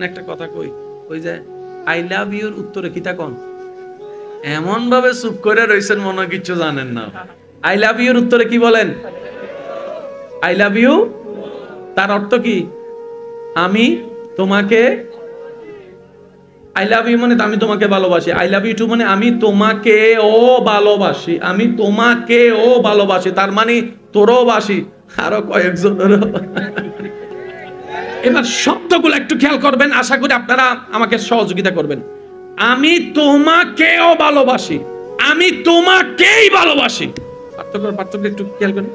একটা কথা কই, ওই যে আই লাভ ইউর উত্তরে কি তা কোন? এমন ভাবে চুপ করে রইছেন মনে হয় কিছু জানেন না। আই লাভ ইউর উত্তরে কি বলেন? I love you. তার অর্থ কি? আমি তোমাকে, আই লাভ ইউ মানে আমি তোমাকে ভালোবাসি। আই লাভ ইউ টু মানে আমি তোমাকে ও ভালোবাসি, আমি তোমাকে ও ভালোবাসি, তার মানে তোরও বাসি, আরো কয়েকজনেরও। এবার শব্দগুলো একটু খেয়াল করবেন, আশা করি আপনারা আমাকে সহযোগিতা করবেন। আমি তোমাকেও ভালোবাসি, আমি তোমাকেই ভালোবাসি। পার্থক্য একটু খেয়াল করেন।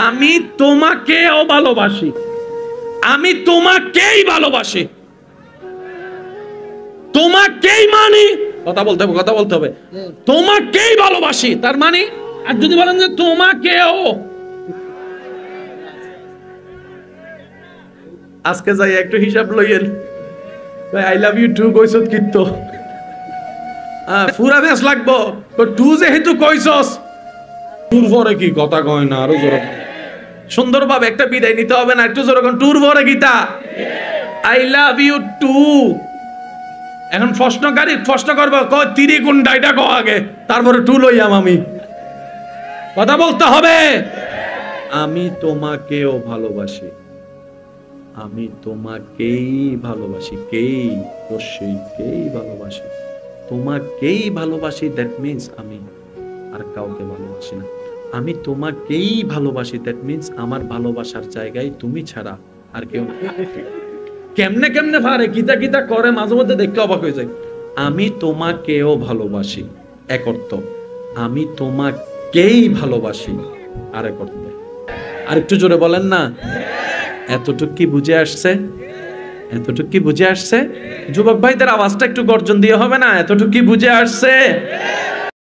আমি তোমাকেও ভালোবাসি, আমি তোমাকেই ভালোবাসি, তোমাকেই মানি। কথা বলতে হবে। তোমাকেই ভালোবাসি তার মানে, আর যদি বলেন যে তোমাকেও, আজকে যাই একটু হিসাব লইয়েন। আই লাভ ইউ টু কইছত কিন্তু পুরা বেশ লাগবো টু যেহেতু কইছস, টুর পরে কি কথা কয় না, আরো জোরে সুন্দরভাবে একটা বিদায় নিতে হবে না? একটু জোরে কোন টুর পরে Gita I love you too. এখন প্রশ্ন করবো তিরি কোনটা, এটা কো আগে, তারপরে টু লইয়াম আমি। কথা বলতে হবে। আমি তোমাকেও ভালোবাসি, আমি তোমাকেই ভালোবাসি, কেই ভালোবাসি, তোমাকেই ভালোবাসি। দ্যাট মিন্স আমি আর কাউকে ভালোবাসি না। আমি তোমাকেই ভালোবাসি, দ্যাট মিন্স আমার ভালোবাসার জায়গায় তুমি ছাড়া আর কেউ না। কেমনে পারে, কিতা করে, মাঝে মধ্যে দেখতে অবাক হয়ে যায়। আমি তোমাকেও ভালোবাসি এক অর্থ, আমি তোমাকেই ভালোবাসি আরেক অর্থ। আর একটু জোরে বলেন না। এতটুকু কি বুঝে আসছে? এতটুকু কি বুঝে আসছে? যুবক ভাইদের আওয়াজটা একটু গর্জন দিয়ে হবে না? এতটুকু কি বুঝে আসছে?